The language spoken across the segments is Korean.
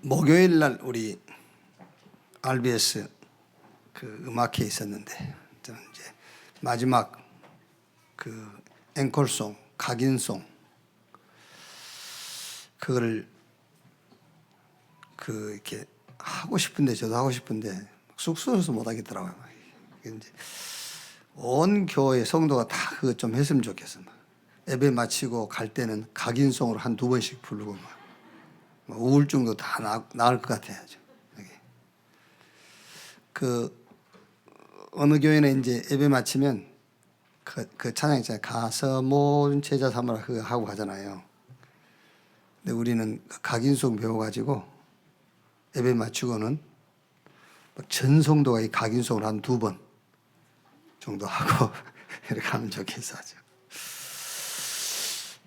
목요일 날 우리 RBS 그 음악회에 있었는데 저는 이제 마지막 그 앵콜송, 각인송 그거를 그 이렇게 하고 싶은데 저도 하고 싶은데 쑥스러워서 못 하겠더라고요. 이제 온 교회 성도가 다 그거 좀 했으면 좋겠어. 예배 마치고 갈 때는 각인송으로 한 2번씩 부르고 막 우울증도 다 나을 것 같아야죠. 그 어느 교회는 이제 예배 마치면 그 찬양 있잖아요. 가서 모든 제자 삼으라 그거 하고 가잖아요. 근데 우리는 각인송 배워가지고 예배 마치고는 전 성도가 이 각인송을 한 2번 정도 하고 이렇게 하면 좋겠어 하죠.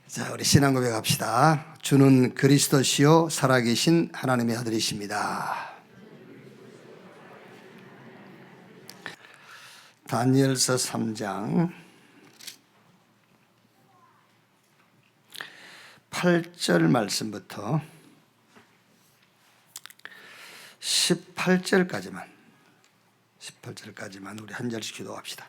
자, 우리 신앙 고백합시다. 주는 그리스도시요 살아계신 하나님의 아들이십니다. 다니엘서 3장 8절 말씀부터 18절까지만 우리 한 절씩 기도합시다.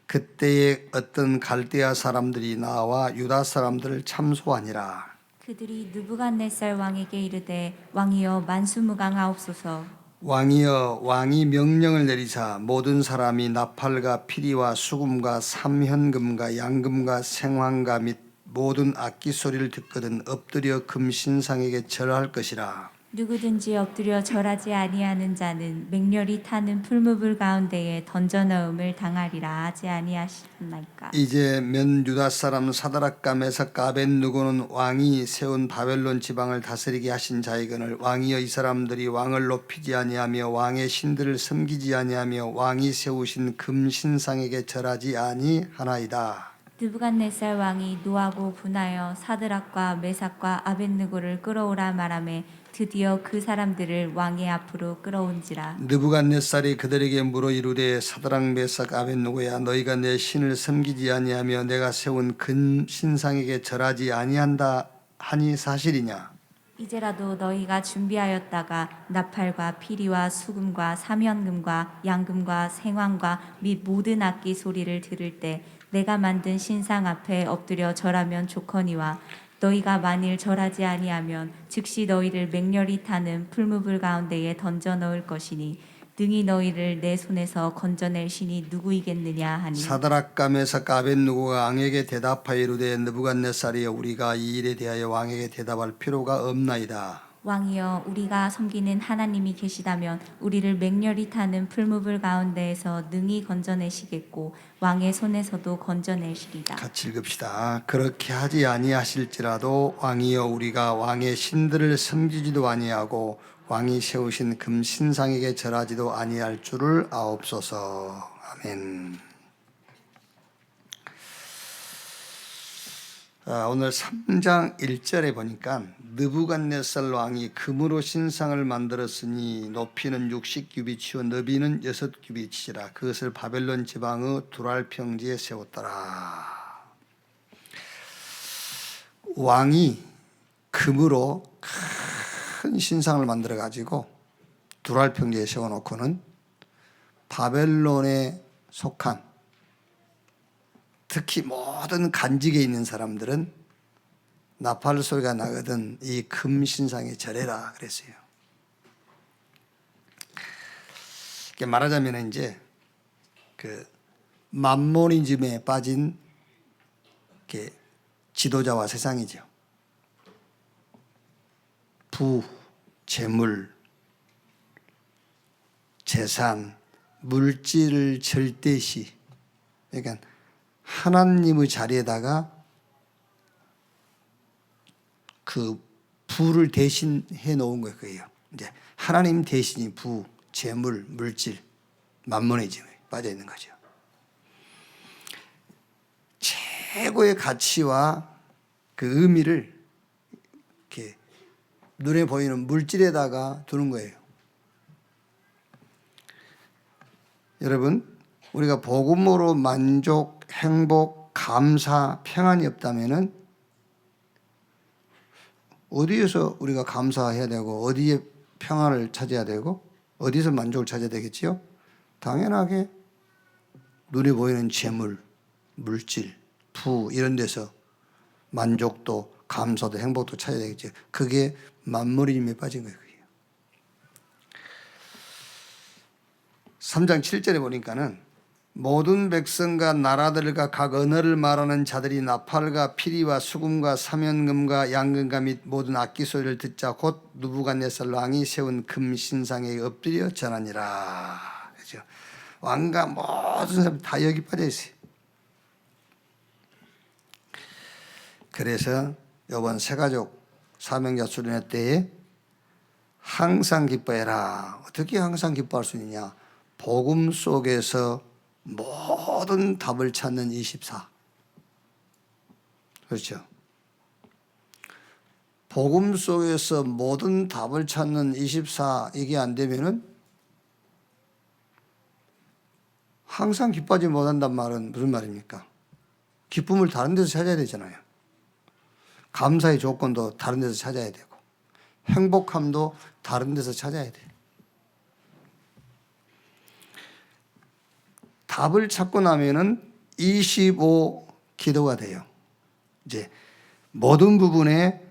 그때에 어떤 갈대아 사람들이 나와 유다 사람들을 참소하니라. 그들이 느부갓네살 왕에게 이르되 왕이여 만수무강하옵소서. 왕이여, 왕이 명령을 내리사 모든 사람이 나팔과 피리와 수금과 삼현금과 양금과 생황과 및 모든 악기 소리를 듣거든 엎드려 금신상에게 절할 것이라. 누구든지 엎드려 절하지 아니하는 자는 맹렬히 타는 풀무불 가운데에 던져 넣음을 당하리라 하지 아니하셨나이까. 이제 면 유다 사람 사드락과 메삭 아벳느고는 왕이 세운 바벨론 지방을 다스리게 하신 자이거늘 왕이여, 이 사람들이 왕을 높이지 아니하며 왕의 신들을 섬기지 아니하며 왕이 세우신 금신상에게 절하지 아니하나이다. 느부갓네살 왕이 노하고 분하여 사드락과 메삭과 아벳느고를 끌어오라 말하매 드디어 그 사람들을 왕의 앞으로 끌어온지라. 느부갓네살이 그들에게 물어 이르되 사드락 메삭 아벳느고야, 너희가 내 신을 섬기지 아니하며 내가 세운 금신상에게 절하지 아니한다 하니 사실이냐? 이제라도 너희가 준비하였다가 나팔과 피리와 수금과 삼현금과 양금과 생황과 및 모든 악기 소리를 들을 때 내가 만든 신상 앞에 엎드려 절하면 좋거니와 너희가 만일 절하지 아니하면 즉시 너희를 맹렬히 타는 풀무불 가운데에 던져 넣을 것이니 능히 너희를 내 손에서 건져낼 신이 누구이겠느냐 하니. 사드락과 메삭 아벳느고가 왕에게 대답하여 이르되 느부갓네살이여, 우리가 이 일에 대하여 왕에게 대답할 필요가 없나이다. 왕이여, 우리가 섬기는 하나님이 계시다면 우리를 맹렬히 타는 풀무불 가운데에서 능히 건져내시겠고 왕의 손에서도 건져내시리다. 같이 읽읍시다. 그렇게 하지 아니하실지라도 왕이여, 우리가 왕의 신들을 섬기지도 아니하고 왕이 세우신 금신상에게 절하지도 아니할 줄을 아옵소서. 아멘. 오늘 3장 1절에 보니까 느부갓네살 왕이 금으로 신상을 만들었으니 높이는 60규빗이요 너비는 6규빗이라. 그것을 바벨론 지방의 두랄 평지에 세웠더라. 왕이 금으로 큰 신상을 만들어 가지고 두랄 평지에 세워놓고는 바벨론에 속한, 특히 모든 간직에 있는 사람들은 나팔 소리가 나거든 이 금신상에 절해라 그랬어요. 말하자면 이제 그 만모니즘에 빠진 지도자와 세상이죠. 부, 재물, 재산, 물질을 절대시, 그러니까 하나님의 자리에다가 그 부를 대신해 놓은 거예요. 이제 하나님 대신이 부, 재물, 물질, 만모니즘에 빠져 있는 거죠. 최고의 가치와 그 의미를 이렇게 눈에 보이는 물질에다가 두는 거예요. 여러분, 우리가 복음으로 만족, 행복, 감사, 평안이 없다면은 어디에서 우리가 감사해야 되고 어디에 평안을 찾아야 되고 어디서 만족을 찾아야 되겠지요? 당연하게 눈에 보이는 재물, 물질, 부 이런 데서 만족도, 감사도, 행복도 찾아야 되겠죠. 그게 만물의 힘에 빠진 거예요. 그게. 3장 7절에 보니까는 모든 백성과 나라들과 각 언어를 말하는 자들이 나팔과 피리와 수금과 사면금과 양금과 및 모든 악기 소리를 듣자 곧 느부갓네살 왕이 세운 금 신상에 엎드려 전하니라. 그렇죠? 왕과 모든 사람 다 여기 빠져 있어요. 그래서 이번 새가족 사명자 수련회 때에 항상 기뻐해라. 어떻게 항상 기뻐할 수 있느냐? 복음 속에서 모든 답을 찾는 24. 그렇죠? 복음 속에서 모든 답을 찾는 24 이게 안 되면은 항상 기뻐하지 못한단 말은 무슨 말입니까? 기쁨을 다른 데서 찾아야 되잖아요. 감사의 조건도 다른 데서 찾아야 되고 행복함도 다른 데서 찾아야 돼요. 답을 찾고 나면은 25 기도가 돼요. 이제 모든 부분에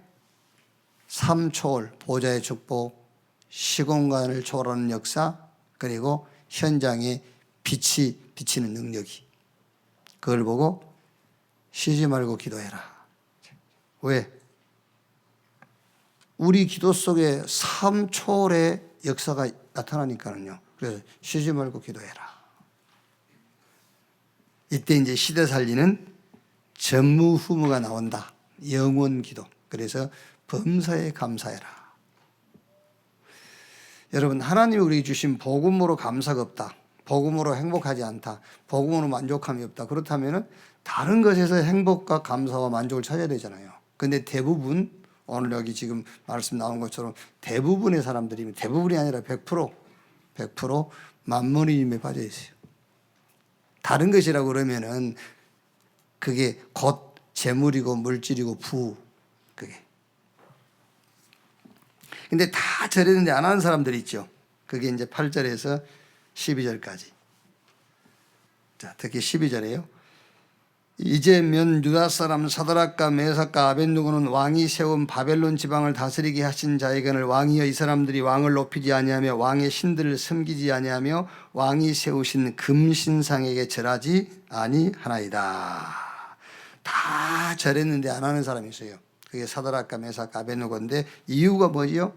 삼초월, 보좌의 축복, 시공간을 초월하는 역사, 그리고 현장에 빛이 비치는 능력이. 그걸 보고 쉬지 말고 기도해라. 왜? 우리 기도 속에 삼초월의 역사가 나타나니까요. 그래서 쉬지 말고 기도해라. 이때 이제 시대 살리는 전무후무가 나온다. 영원 기도. 그래서 범사에 감사해라. 여러분, 하나님이 우리에게 주신 복음으로 감사가 없다. 복음으로 행복하지 않다. 복음으로 만족함이 없다. 그렇다면 다른 것에서 행복과 감사와 만족을 찾아야 되잖아요. 근데 대부분 오늘 여기 지금 말씀 나온 것처럼 대부분의 사람들이 대부분이 아니라 100% 만문의 힘에 빠져 있어요. 다른 것이라고 그러면은 그게 곧 재물이고 물질이고 부 그게. 근데 다 저랬는데 안 하는 사람들이 있죠. 그게 이제 8절에서 12절까지. 자, 특히 12절에요. 이제면 유다 사람 사드락과 메삭과 아벳느고는 왕이 세운 바벨론 지방을 다스리게 하신 자에게는 왕이여 이 사람들이 왕을 높이지 아니하며 왕의 신들을 섬기지 아니하며 왕이 세우신 금신상에게 절하지 아니하나이다. 다 절했는데 안 하는 사람이 있어요. 그게 사드락과 메삭과 아벳느고인데 이유가 뭐지요?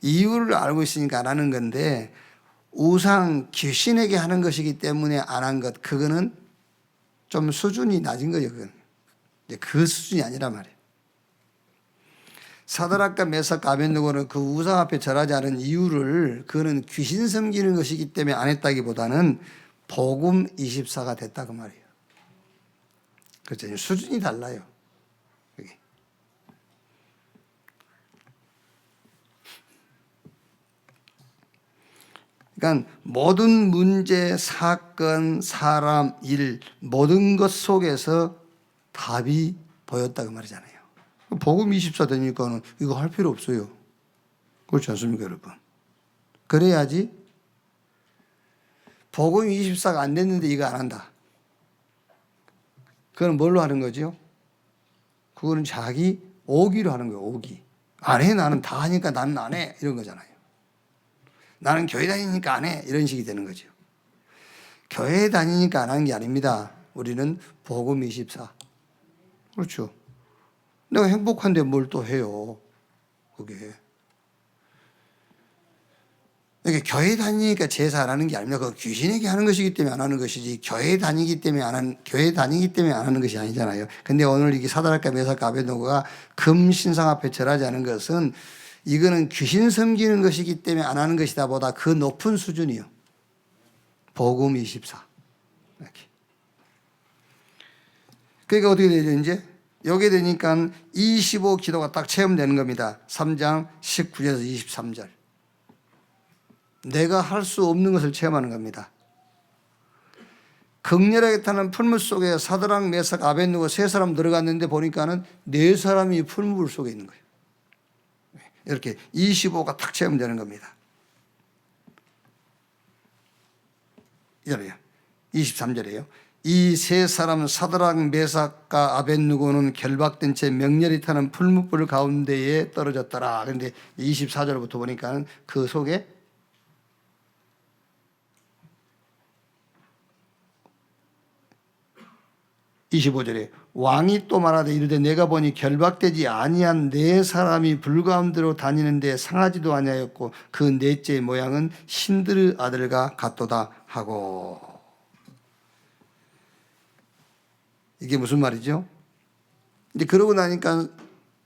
이유를 알고 있으니까 안 하는 건데 우상 귀신에게 하는 것이기 때문에 안 한 것, 그거는 좀 수준이 낮은 거예요. 그건. 그 수준이 아니란 말이에요. 사드락과 메삭과 아벳느고는 그 우상 앞에 절하지 않은 이유를 그거는 귀신 섬기는 것이기 때문에 안 했다기보다는 복음 24가 됐다 그 말이에요. 그렇죠. 수준이 달라요. 그게. 그러니까 모든 문제, 사건, 사람, 일 모든 것 속에서 답이 보였다 그 말이잖아요. 복음 24 되니까는 이거 할 필요 없어요. 그렇지 않습니까, 여러분? 그래야지. 복음 24가 안 됐는데 이거 안 한다. 그건 뭘로 하는 거죠? 그거는 자기 오기로 하는 거예요. 오기. 안 해. 나는 다 하니까 나는 안 해. 이런 거잖아요. 나는 교회 다니니까 안 해. 이런 식이 되는 거죠. 교회 다니니까 안 하는 게 아닙니다. 우리는 복음 24. 그렇죠. 내가 행복한데 뭘 또 해요. 그게. 이게 교회 다니니까 제사 안 하는 게 아닙니다. 그 귀신에게 하는 것이기 때문에 안 하는 것이지 교회 다니기 때문에 안 하는 것이 아니잖아요. 근데 오늘 이게 사드락과 메삭과 아벳느고가 금 신상 앞에 절하지 않은 것은 이거는 귀신 섬기는 것이기 때문에 안 하는 것이다 보다 그 높은 수준이요. 복음 24. 이렇게. 그러니까 어떻게 되죠, 이제? 여기에 되니까 25 기도가 딱 체험되는 겁니다. 3장 19절에서 23절. 내가 할 수 없는 것을 체험하는 겁니다. 극렬하게 타는 풀물 속에 사드락, 메삭, 아벳느고 세 사람 들어갔는데 보니까는 네 사람이 풀물 속에 있는 거예요. 이렇게 25가 탁 체험되는 겁니다. 이래요. 23절이에요. 이 세 사람은 사드락, 메삭과 아벳느고는 결박된 채 명렬히 타는 풀무불 가운데에 떨어졌더라. 그런데 24절부터 보니까 그 속에 (25절에) 왕이 또 말하되 이르되 내가 보니 결박되지 아니한 네 사람이 불 가운데로 다니는데 상하지도 아니하였고 그 넷째의 모양은 신드르 아들과 같도다 하고. 이게 무슨 말이죠? 이제 그러고 나니까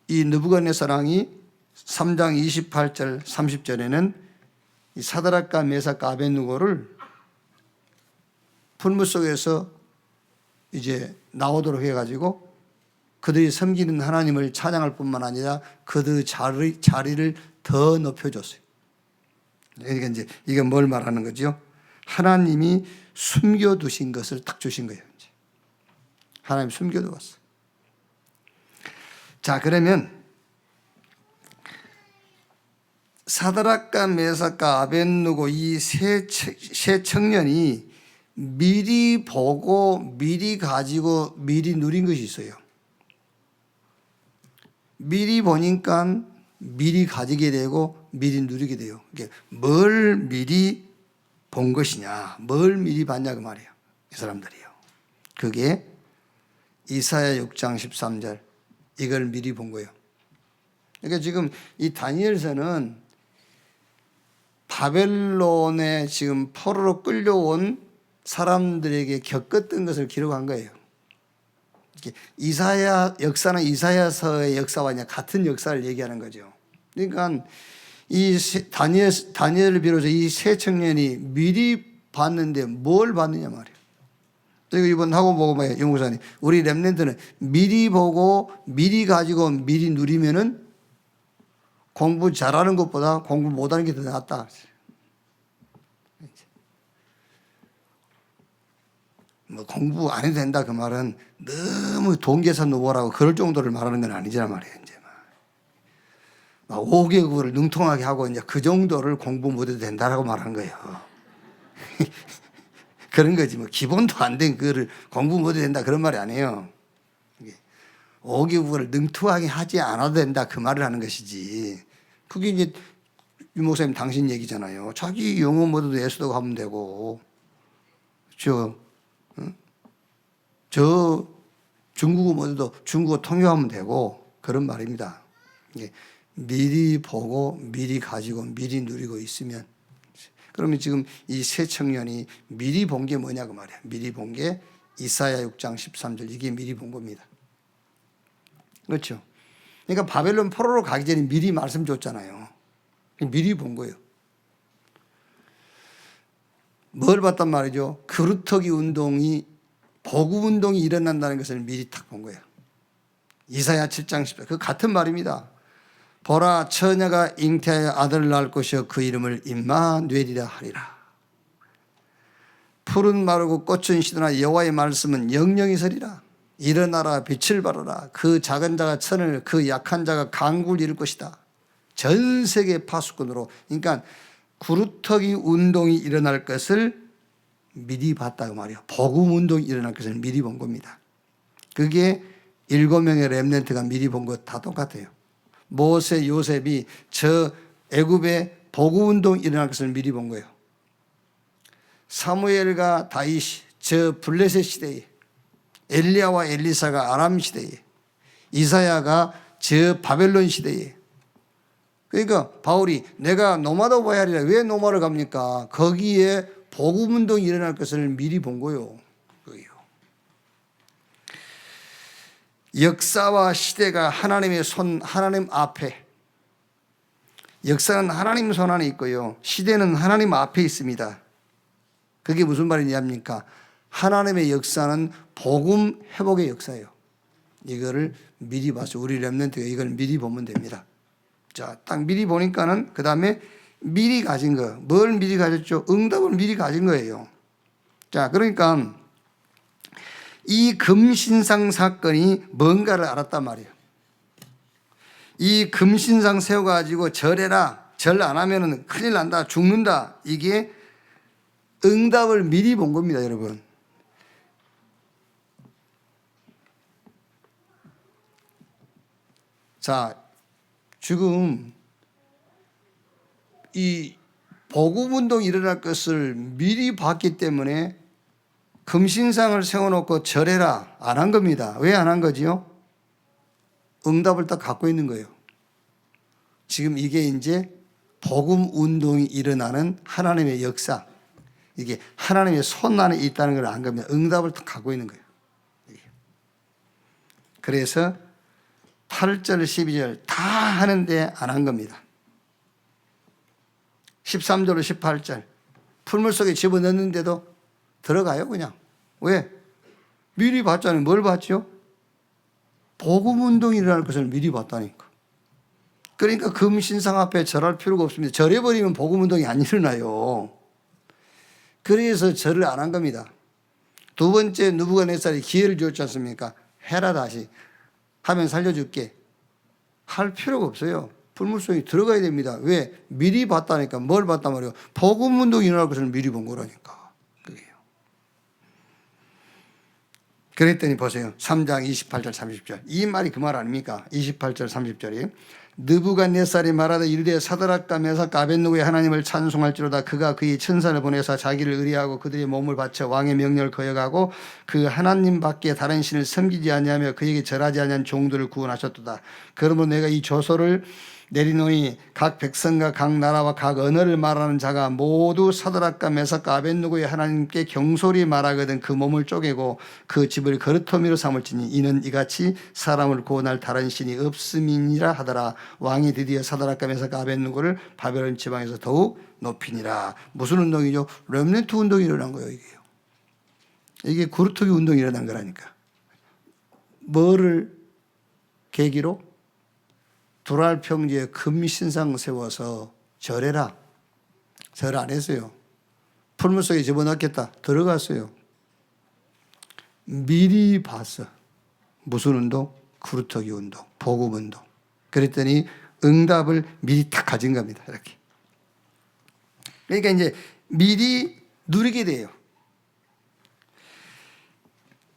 이 느부갓네살 왕이 3장 28절 30절에는 이 사드락과 메삭과 아벳느고를 풀무 속에서 이제 나오도록 해가지고 그들이 섬기는 하나님을 찬양할 뿐만 아니라 그들 자리를 더 높여줬어요. 그러니까 이제 이게 뭘 말하는 거죠? 하나님이 숨겨두신 것을 딱 주신 거예요. 이제. 하나님 숨겨두었어. 자, 그러면 사드락과 메삭과 아벳느고 이 세 청년이 미리 보고 미리 가지고 미리 누린 것이 있어요. 미리 보니까 미리 가지게 되고 미리 누리게 돼요. 뭘 미리 본 것이냐, 뭘 미리 봤냐 그 말이에요. 이 사람들이요. 그게 이사야 6장 13절 이걸 미리 본 거예요. 그러니까 지금 이 다니엘서는 바벨론에 지금 포로로 끌려온 사람들에게 겪었던 것을 기록한 거예요. 이사야 역사는 이사야서의 역사와 같은 역사를 얘기하는 거죠. 그러니까 이 다니엘을 비롯해서 이 세 청년이 미리 봤는데 뭘 봤느냐 말이에요. 그리고 이번 학원 보고 봐요, 용무사님. 우리 렘넌트는 미리 보고 미리 가지고 미리 누리면은 공부 잘하는 것보다 공부 못하는 게 더 낫다. 뭐 공부 안 해도 된다 그 말은 너무 돈 계산 노보라고 그럴 정도를 말하는 건 아니잖아 말이에요. 이제 막 5개국을 능통하게 하고 이제 그 정도를 공부 못해도 된다라고 말하는 거예요. 그런 거지 뭐 기본도 안 된 그거를 공부 못해도 된다 그런 말이 아니에요. 5개국을 능통하게 하지 않아도 된다 그 말을 하는 것이지. 그게 이제 유 목사님 당신 얘기잖아요. 자기 영어 못해도 예수도 가면 되고 저 중국어 못해도 중국어 통역하면 되고 그런 말입니다. 미리 보고 미리 가지고 미리 누리고 있으면 그러면 지금 이 세 청년이 미리 본 게 뭐냐고 말이야. 미리 본 게 이사야 6장 13절 이게 미리 본 겁니다. 그렇죠? 그러니까 바벨론 포로로 가기 전에 미리 말씀 줬잖아요. 미리 본 거예요. 뭘 봤단 말이죠? 그루터기 운동이 복음 운동이 일어난다는 것을 미리 딱 본 거예요. 이사야 7장 10절 그 같은 말입니다. 보라 처녀가 잉태하여 아들을 낳을 것이요 그 이름을 임마누엘이라 하리라. 푸른 마르고 꽃은 시드나 여호와의 말씀은 영영이 서리라. 일어나라 빛을 발하라. 그 작은 자가 천을 그 약한 자가 강구를 이룰 것이다. 전 세계 파수꾼으로 그러니까 구루터기 운동이 일어날 것을 미리 봤다고 말이에요. 복음 운동이 일어날 것을 미리 본 겁니다. 그게 7명의 렘넌트가 미리 본 것 다 똑같아요. 모세, 요셉이 저 애굽의 복음 운동이 일어날 것을 미리 본 거예요. 사무엘과 다윗이 저 블레셋 시대에 엘리야와 엘리사가 아람 시대에 이사야가 저 바벨론 시대에 그러니까 바울이 내가 노마다 봐야 하리라. 왜 노마를 갑니까? 거기에 복음 운동이 일어날 것을 미리 본 거예요. 역사와 시대가 하나님의 손, 하나님 앞에 역사는 하나님 손 안에 있고요. 시대는 하나님 앞에 있습니다. 그게 무슨 말이냐입니까? 하나님의 역사는 복음 회복의 역사예요. 이거를 미리 봐서 우리 렘넌트가 이걸 미리 보면 됩니다. 자, 딱 미리 보니까는 그 다음에 미리 가진 거. 뭘 미리 가졌죠? 응답을 미리 가진 거예요. 자, 그러니까 이 금신상 사건이 뭔가를 알았단 말이에요. 이 금신상 세워가지고 절해라, 절 안 하면은 큰일 난다, 죽는다. 이게 응답을 미리 본 겁니다, 여러분. 자, 지금 이 복음운동이 일어날 것을 미리 봤기 때문에 금신상을 세워놓고 절해라 안 한 겁니다. 왜 안 한 거지요? 응답을 딱 갖고 있는 거예요. 지금 이게 이제 복음운동이 일어나는 하나님의 역사, 이게 하나님의 손 안에 있다는 걸 안 겁니다. 응답을 딱 갖고 있는 거예요. 그래서 8절, 12절 다 하는데 안 한 겁니다. 13절로 18절 풀물 속에 집어넣는데도 들어가요 그냥. 왜? 미리 봤잖아요. 뭘 봤죠? 복음운동이 일어날 것을 미리 봤다니까. 그러니까 금신상 앞에 절할 필요가 없습니다. 절해버리면 복음운동이 안 일어나요. 그래서 절을 안 한 겁니다. 두 번째 느부갓네살이 기회를 주었지 않습니까? 해라 다시. 하면 살려줄게. 할 필요가 없어요. 풀물 속에 들어가야 됩니다. 왜? 미리 봤다니까. 뭘 봤단 말이에요? 복음운동이 일어날 것을 미리 본 거라니까. 그게요. 그랬더니 보세요. 3장 28절 30절. 이 말이 그 말 아닙니까? 28절 30절이. 느부갓네살이 말하되 이르되 사드락과 메삭과 아벳느고의 하나님을 찬송할지로다. 그가 그의 천사를 보내서 자기를 의뢰하고 그들의 몸을 바쳐 왕의 명령을 거역하고 그 하나님 밖에 다른 신을 섬기지 아니하며 그에게 절하지 아니한 종들을 구원하셨도다. 그러므로 내가 이 조서를 내리노니 각 백성과 각 나라와 각 언어를 말하는 자가 모두 사드락과 메삭과 아벳느고의 하나님께 경솔히 말하거든 그 몸을 쪼개고 그 집을 거르토미로 삼을지니 이는 이같이 사람을 구원할 다른 신이 없음이니라 하더라. 왕이 드디어 사드락과 메삭과 아벳느고를 바벨론 지방에서 더욱 높이니라. 무슨 운동이죠? 렘넌트 운동이 일어난 거예요. 이게 구르토기 운동이 일어난 거라니까. 뭐를 계기로? 두랄 평지에 금신상 세워서 절해라. 절 안 했어요. 풀물 속에 집어넣겠다. 들어갔어요. 미리 봤어. 무슨 운동? 구르터기 운동, 복음 운동. 그랬더니 응답을 미리 딱 가진 겁니다. 이렇게. 그러니까 이제 미리 누리게 돼요.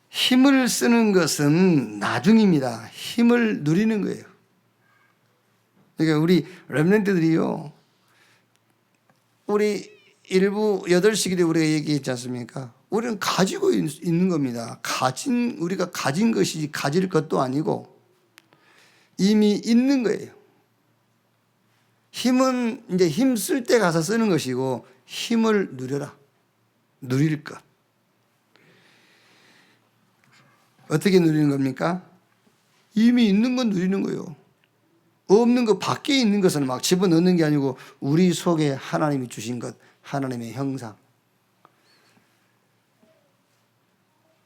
힘을 쓰는 것은 나중입니다. 힘을 누리는 거예요. 그러니까 우리 렘넌트들이요, 우리 일부 8시기에 우리가 얘기했지 않습니까? 우리는 가지고 있는 겁니다. 우리가 가진 것이지 가질 것도 아니고 이미 있는 거예요. 힘은 이제 힘 쓸 때 가서 쓰는 것이고 힘을 누려라. 누릴 것. 어떻게 누리는 겁니까? 이미 있는 건 누리는 거예요. 없는 것, 밖에 있는 것은 막 집어넣는 게 아니고 우리 속에 하나님이 주신 것, 하나님의 형상,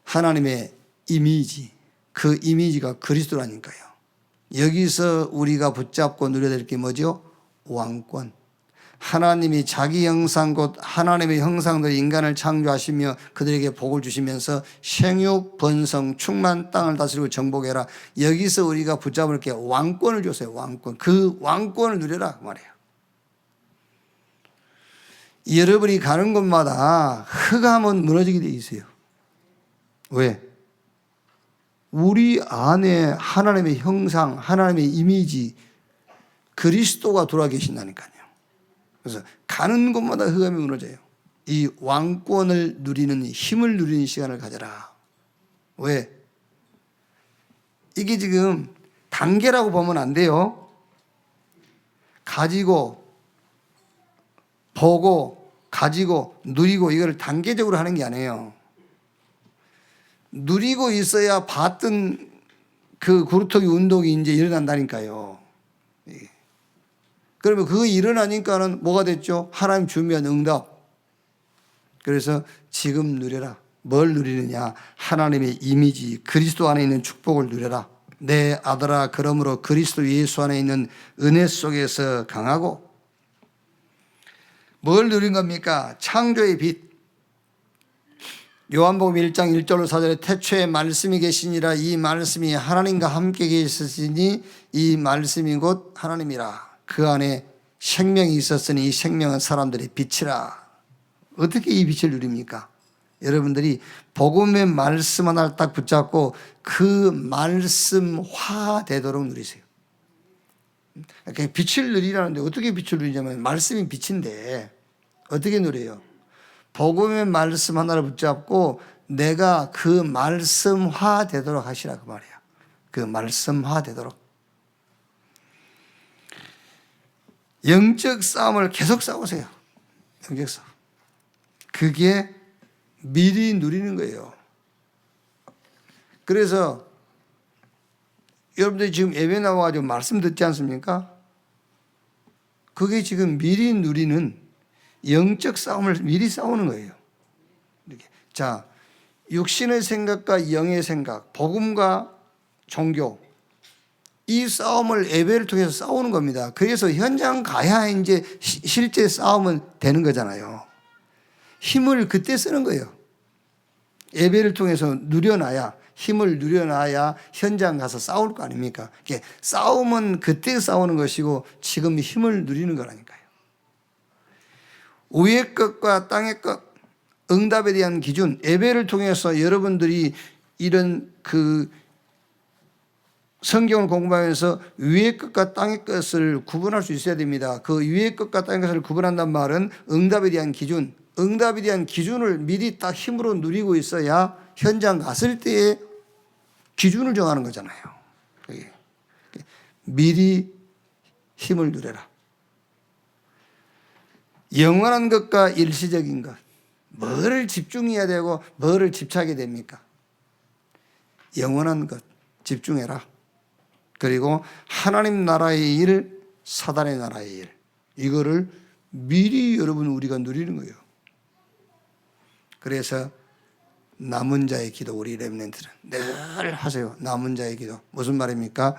하나님의 이미지, 그 이미지가 그리스도라니까요. 여기서 우리가 붙잡고 누려야 될 게 뭐죠? 왕권. 하나님이 자기 형상 곧 하나님의 형상대로 인간을 창조하시며 그들에게 복을 주시면서 생육, 번성, 충만, 땅을 다스리고 정복해라. 여기서 우리가 붙잡을 게 왕권을 줬어요. 왕권. 그 왕권을 누려라 그 말이에요. 여러분이 가는 곳마다 흑암은 무너지게 돼 있어요. 왜? 우리 안에 하나님의 형상, 하나님의 이미지, 그리스도가 돌아 계신다니까요. 그래서 가는 곳마다 흑암이 무너져요. 이 왕권을 누리는, 힘을 누리는 시간을 가져라. 왜? 이게 지금 단계라고 보면 안 돼요. 가지고, 보고, 가지고, 누리고 이걸 단계적으로 하는 게 아니에요. 누리고 있어야 봤던 그 구르토기 운동이 이제 일어난다니까요. 그러면 그거 일어나니까는 뭐가 됐죠? 하나님 준비한 응답. 그래서 지금 누려라. 뭘 누리느냐? 하나님의 이미지, 그리스도 안에 있는 축복을 누려라. 내 아들아, 그러므로 그리스도 예수 안에 있는 은혜 속에서 강하고. 뭘 누린 겁니까? 창조의 빛. 요한복음 1장 1절로 4절에 태초에 말씀이 계시니라. 이 말씀이 하나님과 함께 계시니 이 말씀이 곧 하나님이라. 그 안에 생명이 있었으니 이 생명은 사람들의 빛이라. 어떻게 이 빛을 누립니까? 여러분들이 복음의 말씀 하나를 딱 붙잡고 그 말씀화 되도록 누리세요. 그러니까 빛을 누리라는데 어떻게 빛을 누리냐면 말씀이 빛인데 어떻게 누려요? 복음의 말씀 하나를 붙잡고 내가 그 말씀화 되도록 하시라 그 말이야. 그 말씀화 되도록. 영적 싸움을 계속 싸우세요. 영적 싸움. 그게 미리 누리는 거예요. 그래서 여러분들이 지금 예배 나와가지고 말씀 듣지 않습니까? 그게 지금 미리 누리는 영적 싸움을 미리 싸우는 거예요. 이렇게. 자, 육신의 생각과 영의 생각, 복음과 종교, 이 싸움을 예배를 통해서 싸우는 겁니다. 그래서 현장 가야 이제 실제 싸움은 되는 거잖아요. 힘을 그때 쓰는 거예요. 예배를 통해서 누려놔야, 힘을 누려놔야 현장 가서 싸울 거 아닙니까? 싸움은 그때 싸우는 것이고 지금 힘을 누리는 거라니까요. 위의 것과 땅의 것, 응답에 대한 기준, 예배를 통해서 여러분들이 이런 성경을 공부하면서 위의 것과 땅의 것을 구분할 수 있어야 됩니다. 그 위의 것과 땅의 것을 구분한다는 말은 응답에 대한 기준, 응답에 대한 기준을 미리 딱 힘으로 누리고 있어야 현장 갔을 때의 기준을 정하는 거잖아요. 미리 힘을 누려라. 영원한 것과 일시적인 것, 뭐를 집중해야 되고 뭐를 집착해야 됩니까? 영원한 것 집중해라. 그리고 하나님 나라의 일, 사단의 나라의 일, 이거를 미리 여러분 우리가 누리는 거예요. 그래서 남은 자의 기도, 우리 렘넌트는 늘 하세요. 남은 자의 기도. 무슨 말입니까?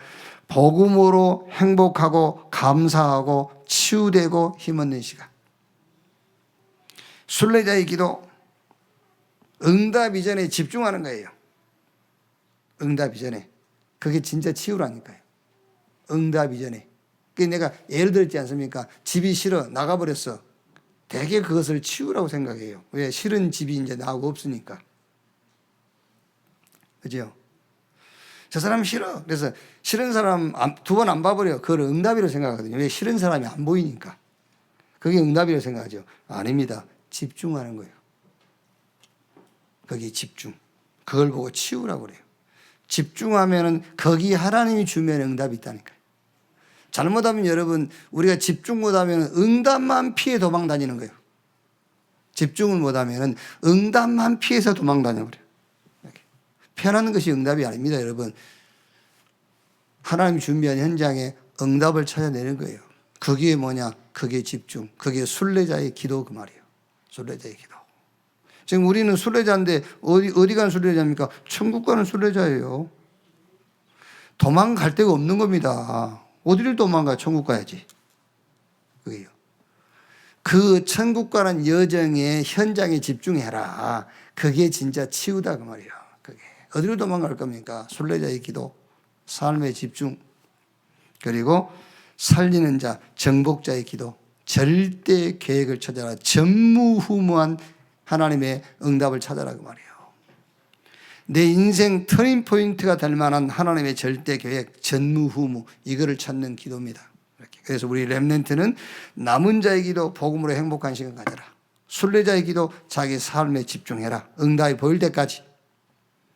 복음으로 행복하고 감사하고 치유되고 힘없는 시간. 순례자의 기도, 응답 이전에 집중하는 거예요. 응답 이전에. 그게 진짜 치유라니까요. 응답 이전에. 내가 예를 들었지 않습니까? 집이 싫어, 나가버렸어. 대개 그것을 치유라고 생각해요. 왜? 싫은 집이 이제 나하고 없으니까. 그죠? 저 사람 싫어. 그래서 싫은 사람 두 번 안 봐버려. 그걸 응답이라고 생각하거든요. 왜? 싫은 사람이 안 보이니까. 그게 응답이라고 생각하죠. 아닙니다. 집중하는 거예요. 거기 집중. 그걸 보고 치우라고 그래요. 집중하면은 거기 하나님이 주면 응답이 있다니까요. 잘못하면 여러분, 우리가 집중 못하면 응답만 피해 도망 다니는 거예요. 집중을 못하면 응답만 피해서 도망 다녀버려요. 편한 것이 응답이 아닙니다, 여러분. 하나님이 준비한 현장에 응답을 찾아내는 거예요. 그게 뭐냐? 그게 집중. 그게 순례자의 기도 그 말이에요. 순례자의 기도. 지금 우리는 순례자인데 어디 간 순례자입니까? 천국 가는 순례자예요. 도망갈 데가 없는 겁니다. 어디를 도망가? 천국 가야지. 그게요. 그 천국 가는 여정의 현장에 집중해라. 그게 진짜 치유다 그 말이에요. 그게 어디로 도망갈 겁니까? 순례자의 기도, 삶의 집중, 그리고 살리는 자, 정복자의 기도, 절대 계획을 찾아라. 전무후무한 하나님의 응답을 찾아라 그 말이에요. 내 인생 터닝 포인트가 될 만한 하나님의 절대 계획, 전무후무, 이거를 찾는 기도입니다. 이렇게. 그래서 우리 렘넌트는 남은 자의 기도, 복음으로 행복한 시간 가져라. 순례자의 기도, 자기 삶에 집중해라. 응답이 보일 때까지.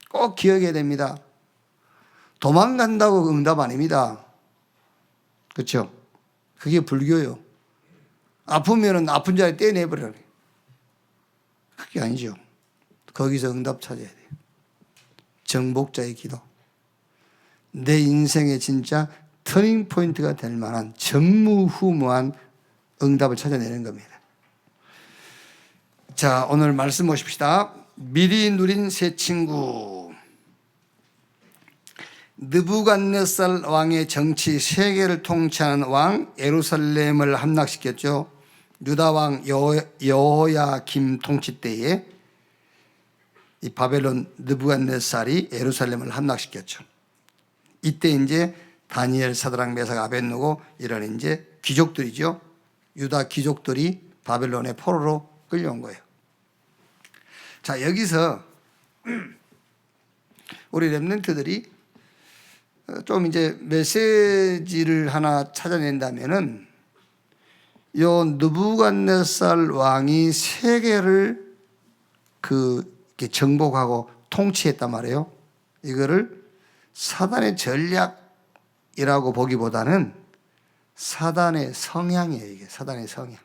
꼭 기억해야 됩니다. 도망간다고 응답 아닙니다. 그렇죠? 그게 불교요. 아프면은 아픈 자리 떼내버려요. 그게 아니죠. 거기서 응답 찾아야 돼요. 정복자의 기도. 내 인생의 진짜 터닝 포인트가 될 만한 전무후무한 응답을 찾아내는 겁니다. 자, 오늘 말씀 보십시다. 미리 누린 새 친구. 느부갓네살 왕의 정치, 세계를 통치하는 왕, 예루살렘을 함락시켰죠. 유다 왕 여호야김 통치 때에 이 바벨론 느부갓네살이 예루살렘을 함락시켰죠. 이때 이제 다니엘, 사드락, 메삭, 아벳느고 이런 이제 귀족들이죠. 유다 귀족들이 바벨론의 포로로 끌려온 거예요. 자, 여기서 우리 렘넌트들이 좀 이제 메시지를 하나 찾아낸다면은 요 느부갓네살 왕이 세계를 이렇게 정복하고 통치했단 말이에요. 이거를 사단의 전략이라고 보기보다는 사단의 성향이에요. 이게 사단의 성향.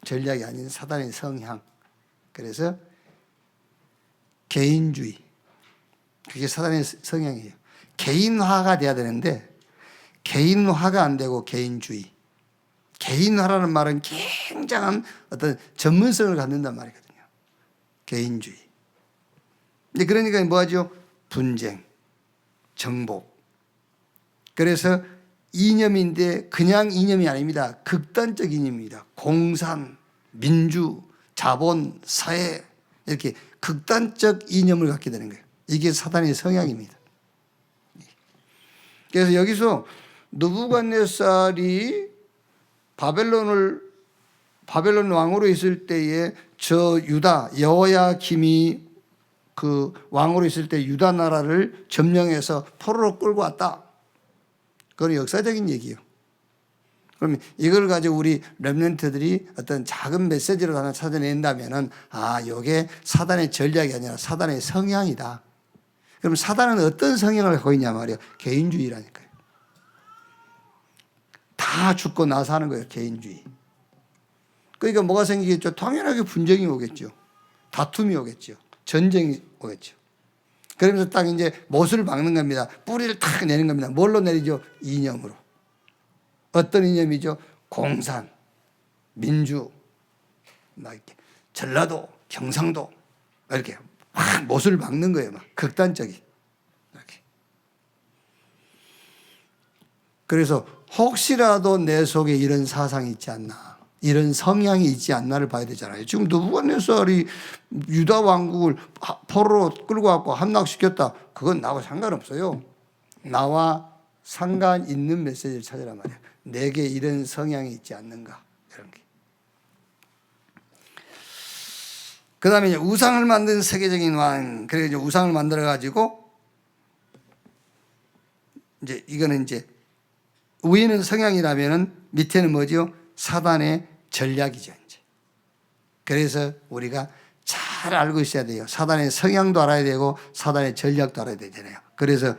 전략이 아닌 사단의 성향. 그래서 개인주의. 그게 사단의 성향이에요. 개인화가 돼야 되는데 개인화가 안 되고 개인주의. 개인화라는 말은 굉장한 어떤 전문성을 갖는단 말이거든요. 개인주의. 이제 그러니까 뭐하죠? 분쟁, 정복. 그래서 이념인데 그냥 이념이 아닙니다. 극단적 이념입니다. 공산, 민주, 자본, 사회 이렇게 극단적 이념을 갖게 되는 거예요. 이게 사단의 성향입니다. 그래서 여기서 느부갓네살이 바벨론 왕으로 있을 때에 저 유다 여호야김이 그 왕으로 있을 때 유다 나라를 점령해서 포로로 끌고 왔다. 그건 역사적인 얘기예요. 그러면 이걸 가지고 우리 렘넌트들이 어떤 작은 메시지를 하나 찾아낸다면은 이게 사단의 전략이 아니라 사단의 성향이다. 그럼 사단은 어떤 성향을 갖고 있냐 말이에요. 개인주의라니까요. 다 죽고 나서 하는 거예요. 개인주의. 그러니까 뭐가 생기겠죠? 당연하게 분쟁이 오겠죠. 다툼이 오겠죠. 전쟁이 오겠죠. 그러면서 딱 이제 못을 박는 겁니다. 뿌리를 탁 내는 겁니다. 뭘로 내리죠? 이념으로. 어떤 이념이죠? 공산, 민주, 막 이렇게 전라도, 경상도 이렇게 막 못을 박는 거예요. 막 극단적인. 이렇게. 그래서 혹시라도 내 속에 이런 사상이 있지 않나, 이런 성향이 있지 않나를 봐야 되잖아요. 지금 느부갓네살이 유다 왕국을 포로로 끌고 왔고 함락시켰다. 그건 나하고 상관없어요. 나와 상관 있는 메시지를 찾으란 말이에요. 내게 이런 성향이 있지 않는가, 이런 게. 그 다음에 우상을 만든 세계적인 왕. 그래서 이제 우상을 만들어가지고, 이제 이거는 이제 위에는 성향이라면은 밑에는 뭐죠? 사단의 전략이죠, 이제. 그래서 우리가 잘 알고 있어야 돼요. 사단의 성향도 알아야 되고, 사단의 전략도 알아야 되잖아요. 그래서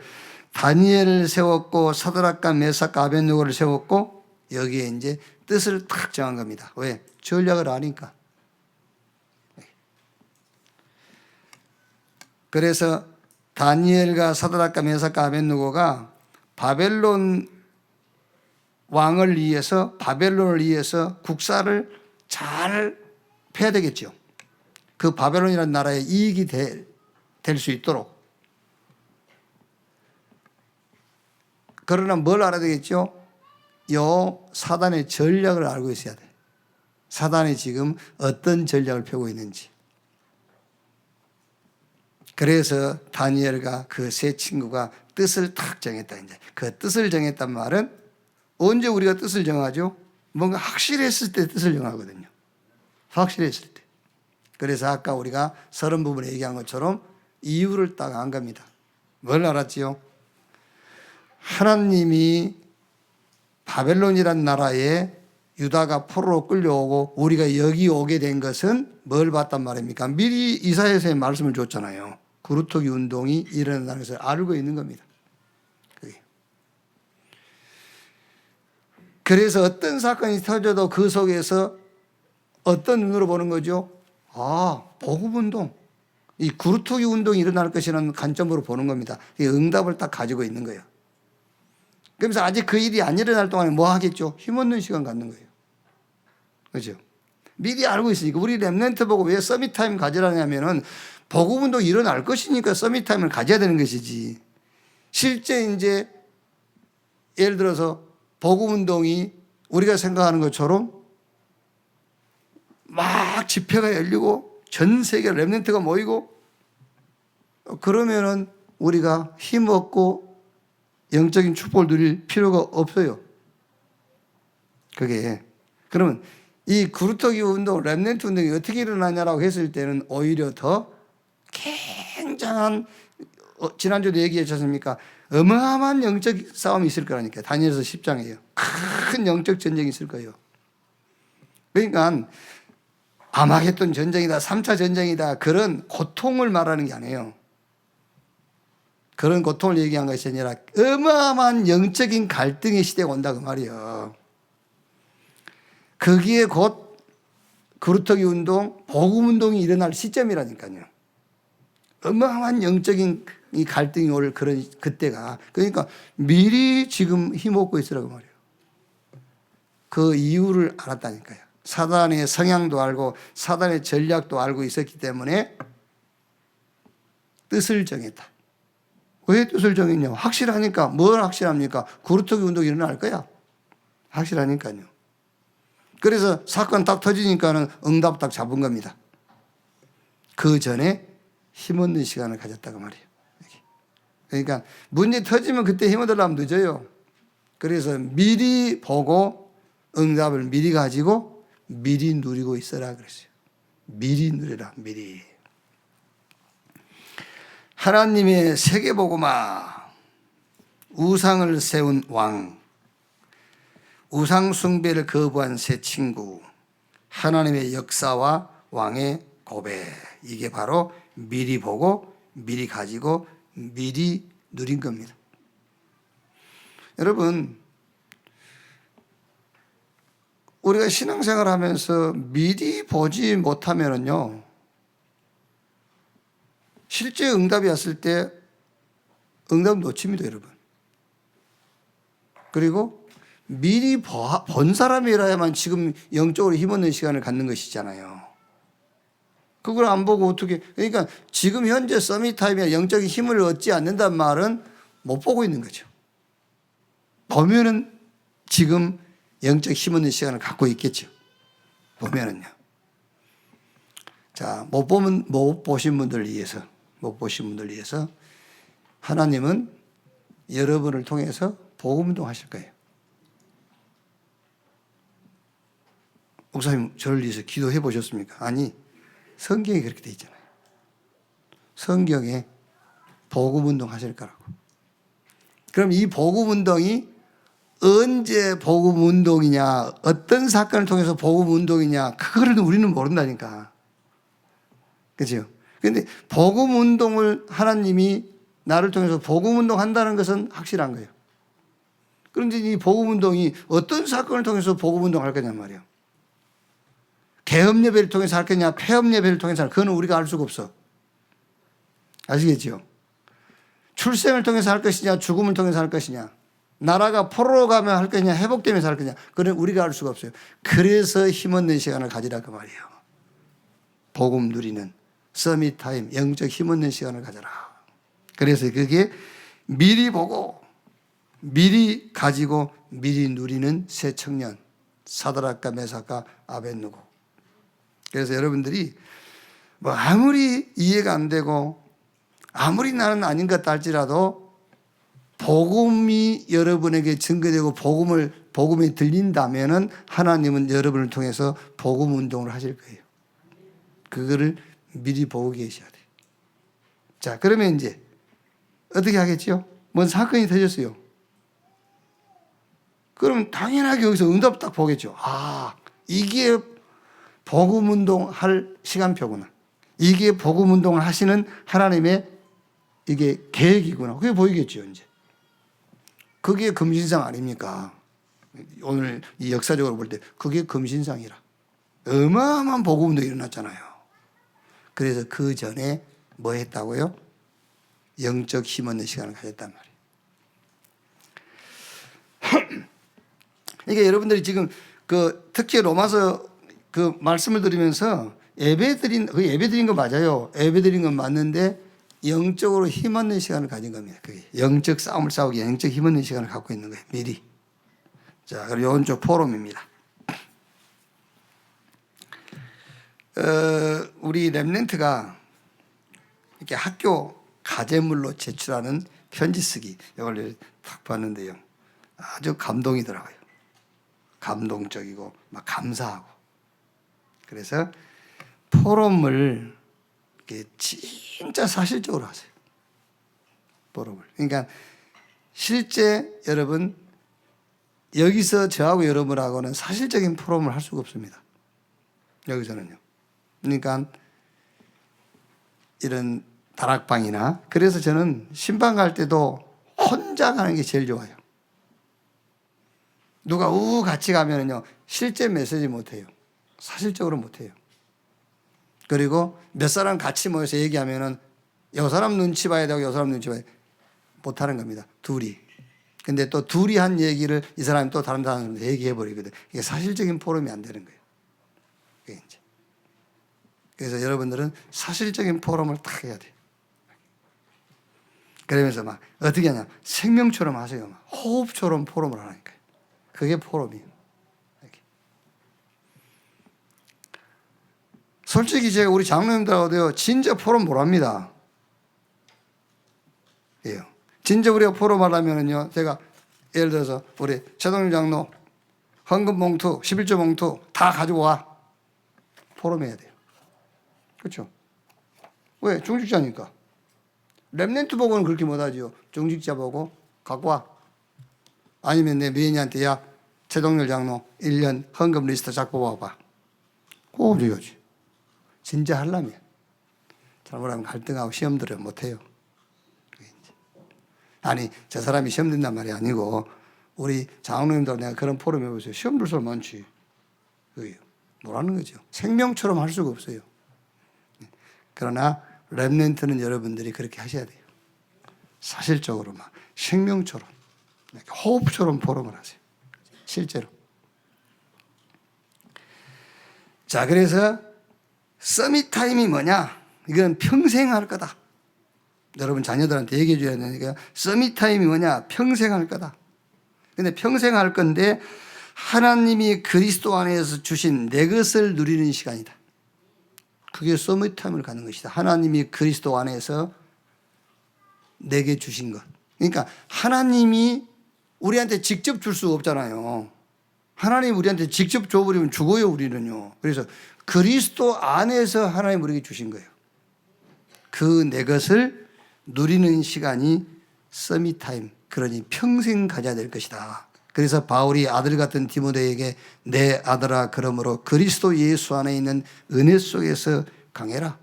다니엘을 세웠고, 사드락과 메삭과 아벳느고를 세웠고, 여기에 이제 뜻을 탁 정한 겁니다. 왜? 전략을 아니까. 그래서 다니엘과 사드락과 메삭과 아벳느고가 바벨론을 위해서 국사를 잘 펴야 되겠죠. 그 바벨론이라는 나라에 이익이 될 수 있도록. 그러나 뭘 알아야 되겠죠? 요 사단의 전략을 알고 있어야 돼. 사단이 지금 어떤 전략을 펴고 있는지. 그래서 다니엘과 그 세 친구가 뜻을 탁 정했다. 이제 그 뜻을 정했단 말은 언제 우리가 뜻을 정하죠? 뭔가 확실했을 때 뜻을 정하거든요. 확실했을 때. 그래서 아까 우리가 서론 부분에 얘기한 것처럼 이유를 딱 안 겁니다. 뭘 알았지요? 하나님이 바벨론이란 나라에 유다가 포로로 끌려오고 우리가 여기 오게 된 것은 뭘 봤단 말입니까? 미리 이사야서의 말씀을 줬잖아요. 그루터기 운동이 일어난다는 것을 알고 있는 겁니다. 그래서 어떤 사건이 터져도 그 속에서 어떤 눈으로 보는 거죠? 복음운동. 이 그루터기 운동이 일어날 것이라는 관점으로 보는 겁니다. 이 응답을 딱 가지고 있는 거예요. 그러면서 아직 그 일이 안 일어날 동안에 뭐 하겠죠? 힘없는 시간 갖는 거예요. 그렇죠? 미리 알고 있으니까 우리 렘넌트 보고 왜 서밋타임 가지라냐면은 복음운동이 일어날 것이니까 서밋타임을 가져야 되는 것이지. 실제 이제 예를 들어서 복음운동이 우리가 생각하는 것처럼 막 집회가 열리고 전 세계 렘넌트가 모이고 그러면은 우리가 힘없고 영적인 축복을 누릴 필요가 없어요. 그게. 그러면 이 구루터기 운동, 렘넌트 운동이 어떻게 일어나냐라고 했을 때는 오히려 더 굉장한, 지난주에도 얘기했지 않습니까? 어마어마한 영적 싸움이 있을 거라니까요. 다니엘서 10장이에요. 큰 영적 전쟁이 있을 거예요. 그러니까 아마겟돈 전쟁이다, 3차 전쟁이다, 그런 고통을 말하는 게 아니에요. 그런 고통을 얘기한 것이 아니라 어마어마한 영적인 갈등의 시대가 온다 그 말이에요. 거기에 곧 그루터기 운동, 복음 운동이 일어날 시점이라니까요. 어마어마한 영적인 이 갈등이 올 그런 그때가. 그러니까 미리 지금 힘없고 있으라고 말이에요. 그 이유를 알았다니까요. 사단의 성향도 알고 사단의 전략도 알고 있었기 때문에 뜻을 정했다. 왜 뜻을 정했냐? 확실하니까. 뭘 확실합니까? 구루터기 운동이 일어날 거야. 확실하니까요. 그래서 사건 딱 터지니까는 응답 딱 잡은 겁니다. 그 전에 힘없는 시간을 가졌다고 말이에요. 그러니까 문제 터지면 그때 힘 얻으려면 늦어요. 그래서 미리 보고 응답을 미리 가지고 미리 누리고 있어라 그랬어요. 미리 누리라, 미리. 하나님의 세계보고마, 우상을 세운 왕, 우상 숭배를 거부한 새 친구, 하나님의 역사와 왕의 고백. 이게 바로 미리 보고 미리 가지고 미리 누린 겁니다. 여러분, 우리가 신앙생활 하면서 미리 보지 못하면요, 실제 응답이 왔을 때 응답 놓칩니다, 여러분. 그리고 미리 본 사람이라야만 지금 영적으로 힘없는 시간을 갖는 것이잖아요. 그걸 안 보고 어떻게, 그러니까 지금 현재 서밋 타임에 영적인 힘을 얻지 않는다는 말은 못 보고 있는 거죠. 보면은 지금 영적 힘 얻는 시간을 갖고 있겠죠. 보면은요. 자, 못 보신 분들 위해서, 하나님은 여러분을 통해서 복음 운동 하실 거예요. 목사님, 저를 위해서 기도해 보셨습니까? 아니, 성경에 그렇게 돼 있잖아요. 성경에 복음 운동 하실 거라고. 그럼 이 복음 운동이 언제 복음 운동이냐, 어떤 사건을 통해서 복음 운동이냐, 그거를 우리는 모른다니까. 그죠? 근데 복음 운동을 하나님이 나를 통해서 복음 운동 한다는 것은 확실한 거예요. 그런데 이 복음 운동이 어떤 사건을 통해서 복음 운동 할 거냔 말이에요. 개업 예배를 통해서 할 거냐, 폐업 예배를 통해서 할 거냐, 그건 우리가 알 수가 없어. 아시겠죠? 출생을 통해서 할 것이냐, 죽음을 통해서 할 것이냐, 나라가 포로로 가면 할 거냐, 회복되면서 할 거냐, 그건 우리가 알 수가 없어요. 그래서 힘없는 시간을 가지라 그 말이에요. 복음 누리는 서밋 타임, 영적 힘없는 시간을 가져라. 그래서 그게 미리 보고 미리 가지고 미리 누리는 새 청년, 사드락과 메삭과 아벳느고. 그래서 여러분들이 뭐 아무리 이해가 안 되고 아무리 나는 아닌 것 같다 할지라도 복음이 여러분에게 증거되고 복음이 들린다면은 하나님은 여러분을 통해서 복음 운동을 하실 거예요. 그거를 미리 보고 계셔야 돼요. 자, 그러면 이제 어떻게 하겠죠? 뭔 사건이 터졌어요. 그럼 당연하게 여기서 응답 딱 보겠죠. 아, 이게 복음 운동할 시간표구나. 이게 복음 운동을 하시는 하나님의 이게 계획이구나. 그게 보이겠죠, 이제. 그게 금신상 아닙니까? 오늘 이 역사적으로 볼 때 그게 금신상이라. 어마어마한 복음 운동이 일어났잖아요. 그래서 그 전에 뭐 했다고요? 영적 힘 얻는 시간을 가졌단 말이에요. 그러니까 여러분들이 지금 특히 로마서 말씀을 드리면서 예배 드린 거 맞아요. 예배 드린 건 맞는데 영적으로 힘 얻는 시간을 가진 겁니다. 그게 영적 싸움을 싸우기 위해 영적 힘 얻는 시간을 갖고 있는 거예요. 미리. 자, 그리고 오른쪽 포럼입니다. 우리 렘넌트가 이렇게 학교 가제물로 제출하는 편지 쓰기. 이걸 딱 봤는데요. 아주 감동이더라고요. 감동적이고 막 감사하고. 그래서 포럼을 진짜 사실적으로 하세요. 포럼을. 그러니까 실제 여러분 여기서 저하고 여러분하고는 사실적인 포럼을 할 수가 없습니다. 여기서는요. 그러니까 이런 다락방이나 그래서 저는 신방 갈 때도 혼자 가는 게 제일 좋아요. 누가 같이 가면은요 실제 메시지 못해요. 사실적으로 못해요. 그리고 몇 사람 같이 모여서 얘기하면은 요 사람 눈치 봐야 되고 요 사람 눈치 봐야 못하는 겁니다. 둘이. 근데 또 둘이 한 얘기를 이 사람이 또 다른 사람한테 얘기해 버리거든. 이게 사실적인 포럼이 안 되는 거예요. 그게 이제. 그래서 여러분들은 사실적인 포럼을 딱 해야 돼요. 그러면서 막 어떻게 하냐 생명처럼 하세요. 막 호흡처럼 포럼을 하라니까요. 그게 포럼이에요. 이렇게. 솔직히 제가 우리 장로님들하고도요 진짜 포럼 못 합니다. 예요. 진짜 우리가 포럼을 하면은요 제가 예를 들어서 우리 최동일 장로 헌금 봉투 11조 봉투 다 가지고 와 포럼해야 돼요. 그렇죠? 왜? 중직자니까. 렘넌트 보고는 그렇게 못하죠. 중직자 보고 갖고 와. 아니면 내 미애니한테 야 최동열 장로 1년 헌금 리스트 잡고 와봐. 꼭 이거지. 진짜 하려면 잘못하면 갈등하고 시험 들어 못해요. 아니 저 사람이 시험 든단 말이 아니고 우리 장로님들 내가 그런 포럼 해보세요. 시험 들 사람 많지. 그게요. 뭐라는 거죠. 생명처럼 할 수가 없어요. 그러나 렘넌트는 여러분들이 그렇게 하셔야 돼요. 사실적으로 막 생명처럼 호흡처럼 포럼을 하세요. 실제로. 자, 그래서 서밋 타임이 뭐냐? 이건 평생 할 거다. 여러분 자녀들한테 얘기해 줘야 되니까 서밋 타임이 뭐냐? 평생 할 거다. 근데 평생 할 건데 하나님이 그리스도 안에서 주신 내 것을 누리는 시간이다. 그게 서밋 타임을 가는 것이다. 하나님이 그리스도 안에서 내게 주신 것. 그러니까 하나님이 우리한테 직접 줄 수 없잖아요. 하나님 우리한테 직접 줘버리면 죽어요, 우리는요. 그래서 그리스도 안에서 하나님 우리에게 주신 거예요. 그 내 것을 누리는 시간이 서밋 타임. 그러니 평생 가져야 될 것이다. 그래서 바울이 아들 같은 디모데에게 내 아들아 그러므로 그리스도 예수 안에 있는 은혜 속에서 강해라.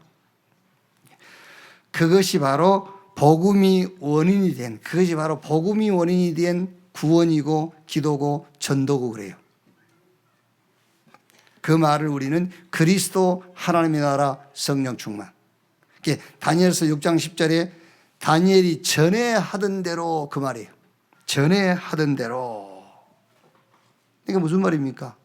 그것이 바로 복음이 원인이 된 그것이 바로 복음이 원인이 된 구원이고 기도고 전도고 그래요. 그 말을 우리는 그리스도 하나님의 나라 성령 충만. 다니엘서 6장 10절에 다니엘이 전에 하던 대로 그 말이에요. 전에 하던 대로. 이게 무슨 말입니까?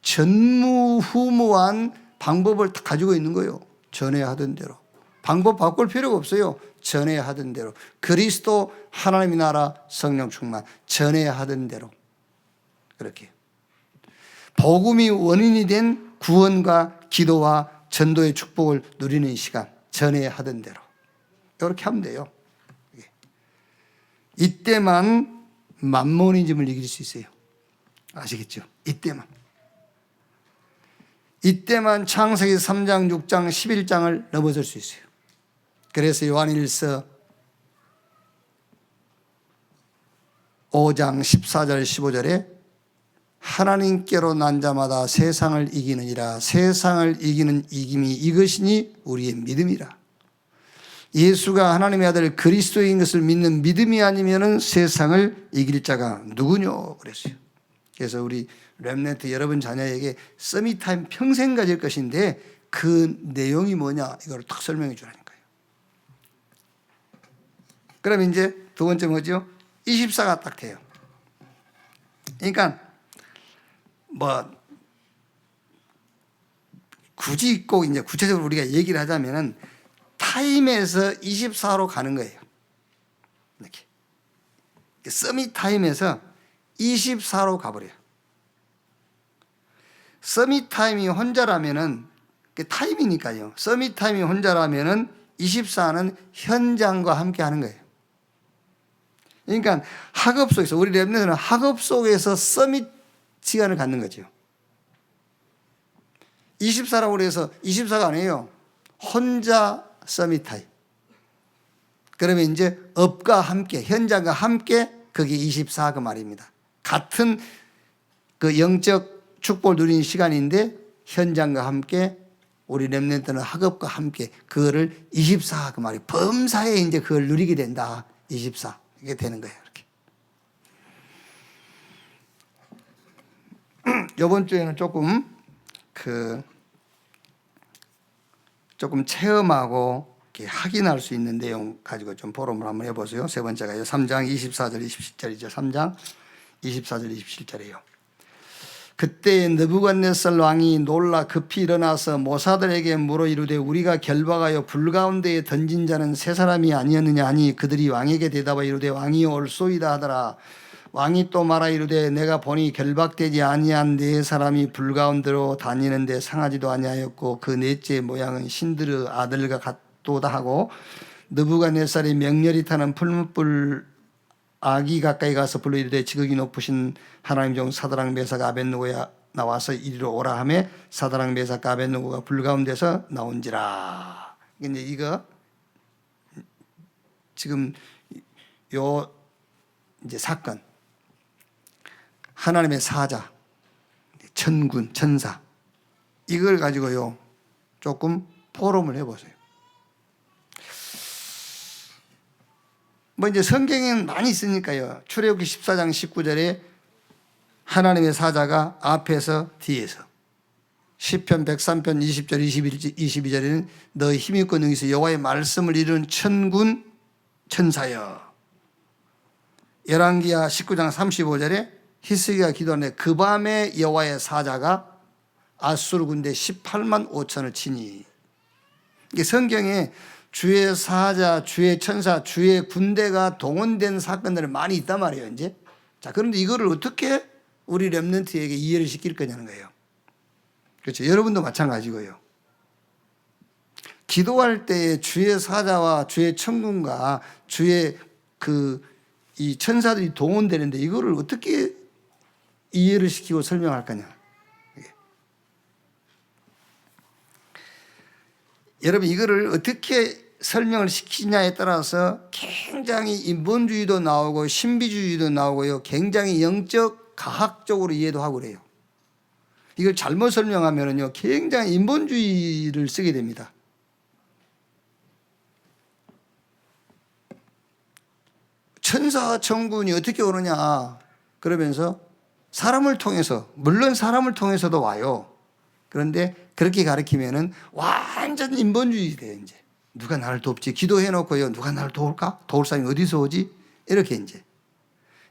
전무후무한 방법을 가지고 있는 거예요. 전에 하던 대로. 방법 바꿀 필요가 없어요. 전에 하던 대로. 그리스도 하나님의 나라 성령 충만. 전에 하던 대로. 그렇게. 복음이 원인이 된 구원과 기도와 전도의 축복을 누리는 시간. 전에 하던 대로. 이렇게 하면 돼요. 이때만 만모니즘을 이길 수 있어요. 아시겠죠? 이때만 창세기 3장, 6장, 11장을 넘어설 수 있어요. 그래서 요한일서 5장 14절 15절에 하나님께로 난 자마다 세상을 이기느니라. 세상을 이기는 이김이 이것이니 우리의 믿음이라. 예수가 하나님의 아들 그리스도인 것을 믿는 믿음이 아니면 세상을 이길 자가 누구뇨? 그랬어요. 그래서 우리 렘넌트 여러분 자녀에게 서밋 타임 평생 가질 것인데 그 내용이 뭐냐? 이걸 딱 설명해 주라니까요. 그럼 이제 두 번째 뭐죠? 24가 딱 돼요. 그러니까 굳이 꼭 이제 구체적으로 우리가 얘기를 하자면은 타임에서 24로 가는 거예요. 이렇게. 서밋 타임에서 24로 가버려요. 서밋 타임이 혼자라면은, 타임이니까요. 서밋 타임이 혼자라면은 24는 현장과 함께 하는 거예요. 그러니까 학업 속에서, 우리 랩런트는 학업 속에서 서밋 시간을 갖는 거죠. 24라고 해서 24가 아니에요. 혼자 서밋 타임. 그러면 이제 업과 함께, 현장과 함께 그게 24 그 말입니다. 같은 그 영적 축복을 누리는 시간인데 현장과 함께 우리 렘넌트는 학업과 함께 그거를 24 그 말이 범사에 이제 그걸 누리게 된다. 24 이게 되는 거예요. 이렇게. 이번 주에는 조금 체험하고 이렇게 확인할 수 있는 내용 가지고 좀 포럼을 한번 해보세요. 세 번째가 3장 24절 27절이죠. 3장 24절 27절이에요. 그때 느부갓네살 왕이 놀라 급히 일어나서 모사들에게 물어 이르되 우리가 결박하여 불 가운데에 던진 자는 세 사람이 아니었느냐 하니 그들이 왕에게 대답하여 이르되 왕이여 옳소이다 하더라. 왕이 또 말하 이르되 내가 보니 결박되지 아니한 네 사람이 불 가운데로 다니는데 상하지도 아니하였고 그 넷째 모양은 신드르 아들과 같도다 하고 느부갓네살이 명렬히 타는 풀무불 아기 가까이 가서 불러 이르되 지극히 높으신 하나님 종 사드락 메삭 아벳느고야 나와서 이리로 오라 하매 사드락 메삭 아벳느고가 불 가운데서 나온지라. 근데 이거 지금 요 이제 사건, 하나님의 사자, 천군, 천사, 이걸 가지고요 조금 포럼을 해보세요. 뭐 이제 성경에는 많이 있으니까요. 출애굽기 14장 19절에 하나님의 사자가 앞에서 뒤에서, 시편 103편 20절 22절에는 너 힘있고 능히서 여호와의 말씀을 이루는 천군 천사여. 열왕기하 19장 35절에 히스기야가 기도하는데 그 밤에 여호와의 사자가 아수르 군대 18만 5천을 치니. 이게 성경에 주의 사자, 주의 천사, 주의 군대가 동원된 사건들이 많이 있단 말이에요, 이제. 자, 그런데 이거를 어떻게 우리 렘넌트에게 이해를 시킬 거냐는 거예요. 그렇죠. 여러분도 마찬가지고요. 기도할 때 주의 사자와 주의 천군과 주의 이 천사들이 동원되는데 이거를 어떻게 이해를 시키고 설명할 거냐. 여러분 이거를 어떻게 설명을 시키냐에 따라서 굉장히 인본주의도 나오고 신비주의도 나오고요. 굉장히 영적 과학적으로 이해도 하고 그래요. 이걸 잘못 설명하면요. 굉장히 인본주의를 쓰게 됩니다. 천사 천군이 어떻게 오느냐 그러면서 사람을 통해서, 물론 사람을 통해서도 와요. 그런데 그렇게 가르치면은 완전 인본주의 돼요, 이제. 누가 나를 돕지? 기도해놓고요. 누가 나를 도울까? 도울 사람이 어디서 오지? 이렇게 이제.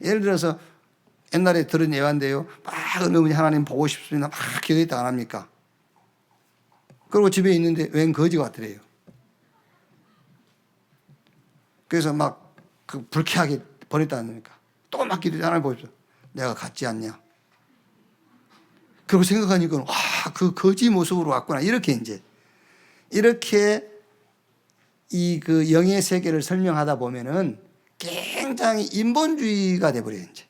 예를 들어서 옛날에 들은 예화인데요. 막 어느 분이 하나님 보고 싶습니다. 막 기도했다 안 합니까? 그리고 집에 있는데 웬 거지가 왔더래요. 그래서 막 불쾌하게 버렸다 안 합니까? 또 막 기도했다 하나님 보십시오. 내가 같지 않냐? 그리고 생각하니까 와, 그 거지 모습으로 왔구나. 이렇게 이제. 이렇게 이 영의 세계를 설명하다 보면은 굉장히 인본주의가 돼버려요, 이제.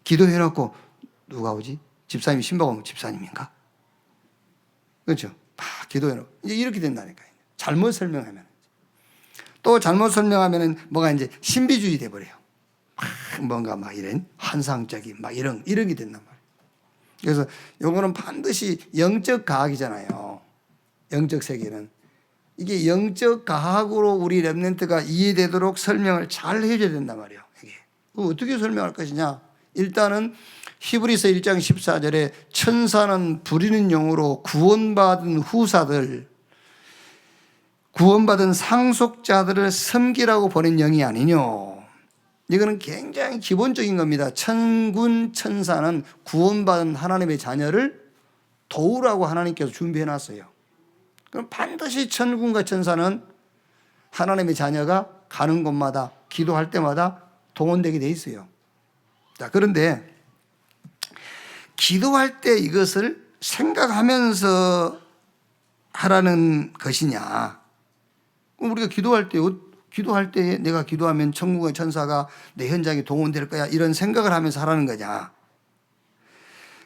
기도해놓고 누가 오지? 집사님이 신방 오면 집사님인가? 그렇죠? 막 기도해놓고. 이제 이렇게 된다니까요. 잘못 설명하면. 또 잘못 설명하면은 뭐가 이제 신비주의 돼버려요. 뭔가 막 이런 환상적인 막 이런 게 된단 말이에요. 그래서 요거는 반드시 영적 과학이잖아요. 영적 세계는. 이게 영적 과학으로 우리 렘넌트가 이해되도록 설명을 잘 해줘야 된단 말이에요. 이게. 어떻게 설명할 것이냐. 일단은 히브리서 1장 14절에 천사는 부리는 용으로 구원받은 후사들, 구원받은 상속자들을 섬기라고 보낸 영이 아니뇨. 이거는 굉장히 기본적인 겁니다. 천군 천사는 구원받은 하나님의 자녀를 도우라고 하나님께서 준비해 놨어요. 그럼 반드시 천군과 천사는 하나님의 자녀가 가는 곳마다 기도할 때마다 동원되게 돼 있어요. 자, 그런데 기도할 때 이것을 생각하면서 하라는 것이냐, 그럼 우리가 기도할 때 내가 기도하면 천국의 천사가 내 현장에 동원될 거야 이런 생각을 하면서 하라는 거냐?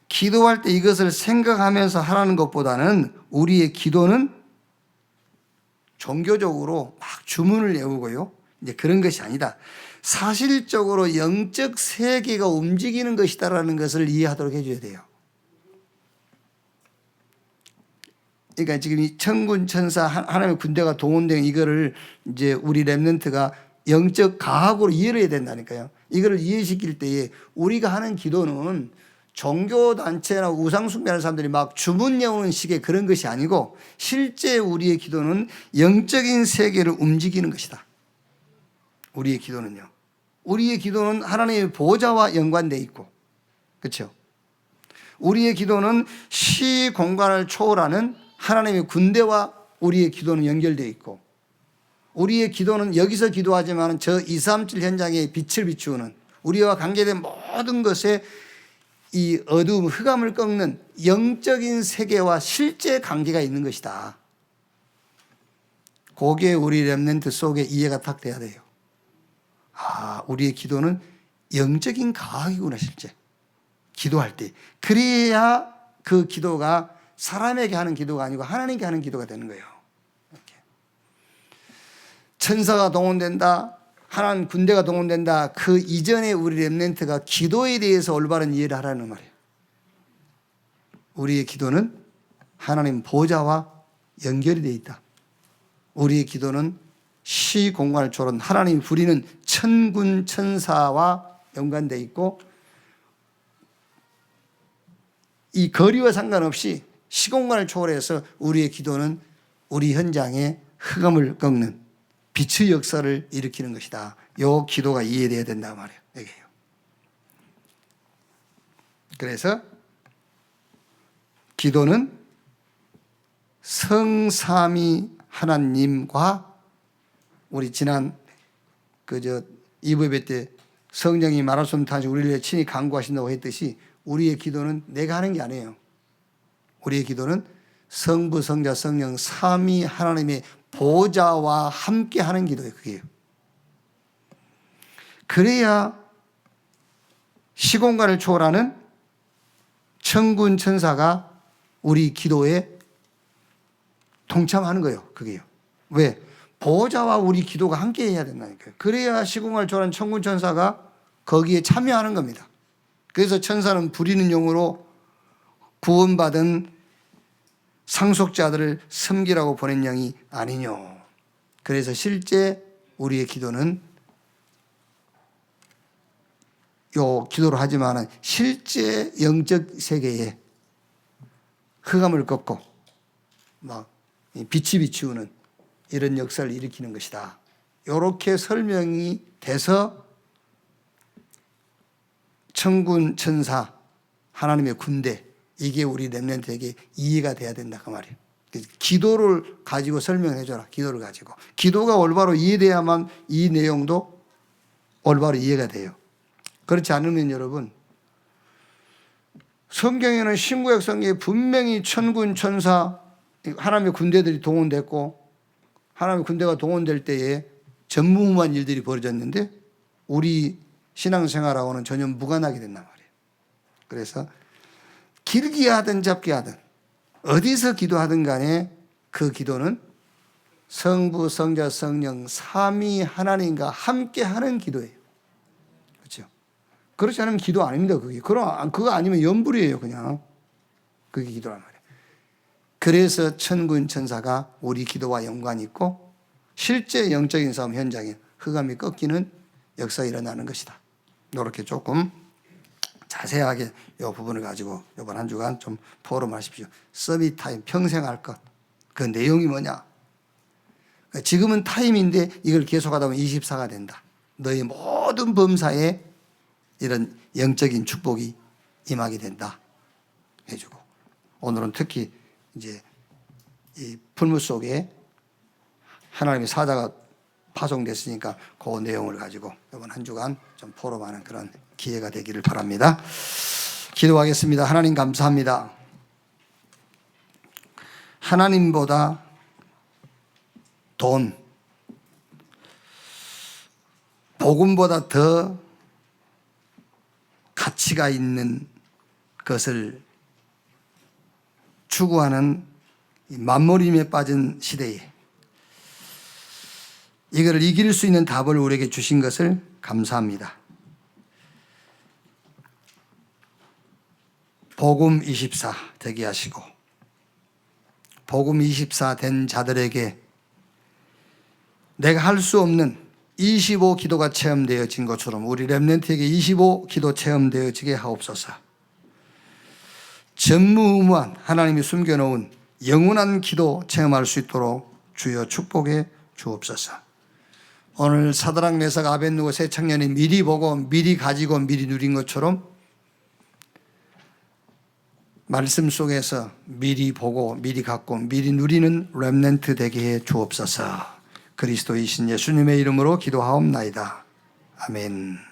기도할 때 이것을 생각하면서 하라는 것보다는 우리의 기도는 종교적으로 막 주문을 외우고요. 이제 그런 것이 아니다. 사실적으로 영적 세계가 움직이는 것이다라는 것을 이해하도록 해줘야 돼요. 그러니까 지금 이 천군 천사 하나님의 군대가 동원된 이거를 이제 우리 렘넌트가 영적 과학으로 이해를 해야 된다니까요. 이거를 이해시킬 때에 우리가 하는 기도는 종교 단체나 우상 숭배하는 사람들이 막 주문 외우는 식의 그런 것이 아니고 실제 우리의 기도는 영적인 세계를 움직이는 것이다. 우리의 기도는요. 우리의 기도는 하나님의 보좌와 연관되어 있고, 그렇죠? 우리의 기도는 시 공간을 초월하는 하나님의 군대와 우리의 기도는 연결되어 있고, 우리의 기도는 여기서 기도하지만 저 237 현장에 빛을 비추는 우리와 관계된 모든 것에 이 어두움, 흑암을 꺾는 영적인 세계와 실제 관계가 있는 것이다. 그게 우리 렘넌트 속에 이해가 딱 돼야 돼요. 아, 우리의 기도는 영적인 과학이구나, 실제. 기도할 때. 그래야 그 기도가 사람에게 하는 기도가 아니고 하나님께 하는 기도가 되는 거예요. 이렇게. 천사가 동원된다, 하나님 군대가 동원된다. 그 이전에 우리 렘넌트가 기도에 대해서 올바른 이해를 하라는 말이에요. 우리의 기도는 하나님 보좌와 연결이 되어 있다. 우리의 기도는 시 공간을 초월한 하나님이 부리는 천군 천사와 연관되어 있고, 이 거리와 상관없이 시공간을 초월해서 우리의 기도는 우리 현장에 흑암을 꺾는 빛의 역사를 일으키는 것이다. 이 기도가 이해돼야 된단 말이에요. 이게요. 그래서 기도는 성삼위 하나님과 우리 지난 이부 예배 때 성령이 말할 수 없는 탄식 우리를 위해 친히 간구하신다고 했듯이 우리의 기도는 내가 하는 게 아니에요. 우리의 기도는 성부, 성자, 성령 삼위 하나님의 보좌와 함께 하는 기도예요. 그게요. 그래야 시공간을 초월하는 천군 천사가 우리 기도에 동참하는 거예요. 그게요. 왜? 보좌와 우리 기도가 함께 해야 된다니까요. 그래야 시공간을 초월하는 천군 천사가 거기에 참여하는 겁니다. 그래서 천사는 부리는 용으로 구원받은 상속자들을 섬기라고 보낸 영이 아니뇨. 그래서 실제 우리의 기도는 요 기도를 하지만 실제 영적 세계에 흑암을 꺾고 막 빛이 비추는 이런 역사를 일으키는 것이다. 이렇게 설명이 돼서 천군 천사 하나님의 군대 이게 우리 렘넌트에게 이해가 돼야 된다 그 말이에요. 기도를 가지고 설명해 줘라. 기도를 가지고. 기도가 올바로 이해돼야만 이 내용도 올바로 이해가 돼요. 그렇지 않으면 여러분 성경에는 신구약 성경에 분명히 천군 천사 하나님의 군대들이 동원됐고 하나님의 군대가 동원될 때에 전무후무한 일들이 벌어졌는데 우리 신앙생활하고는 전혀 무관하게 된단 말이에요. 그래서 길게 하든 짧게 하든 어디서 기도하든 간에 그 기도는 성부, 성자, 성령 삼위 하나님과 함께 하는 기도예요. 그렇죠? 그렇지 않으면 기도 아닙니다. 그거 아니면 연불이에요. 그냥 그게 기도란 말이에요. 그래서 천군 천사가 우리 기도와 연관이 있고 실제 영적인 싸움 현장에 흑암이 꺾이는 역사가 일어나는 것이다. 이렇게 조금 자세하게 이 부분을 가지고 이번 한 주간 좀 포럼하십시오. 서밋 타임 평생 할 것. 그 내용이 뭐냐? 지금은 타임인데 이걸 계속하다 보면 24가 된다. 너희 모든 범사에 이런 영적인 축복이 임하게 된다. 해주고 오늘은 특히 이제 이 풀무 속에 하나님의 사자가 파송됐으니까 그 내용을 가지고 이번 한 주간 좀 포럼하는 그런 기회가 되기를 바랍니다. 기도하겠습니다. 하나님 감사합니다. 하나님보다 돈, 복음보다 더 가치가 있는 것을 추구하는 이 만몰임에 빠진 시대에 이거를 이길 수 있는 답을 우리에게 주신 것을 감사합니다. 복음 24 되게 하시고 복음 24 된 자들에게 내가 할 수 없는 25 기도가 체험되어진 것처럼 우리 렘넌트에게 25 기도 체험되어지게 하옵소서. 전무후무한 하나님이 숨겨놓은 영원한 기도 체험할 수 있도록 주여 축복해 주옵소서. 오늘 사드락 메삭 아벳느고 세 청년이 미리 보고 미리 가지고 미리 누린 것처럼 말씀 속에서 미리 보고 미리 갖고 미리 누리는 렘넌트 되게 해 주옵소서. 그리스도이신 예수님의 이름으로 기도하옵나이다. 아멘.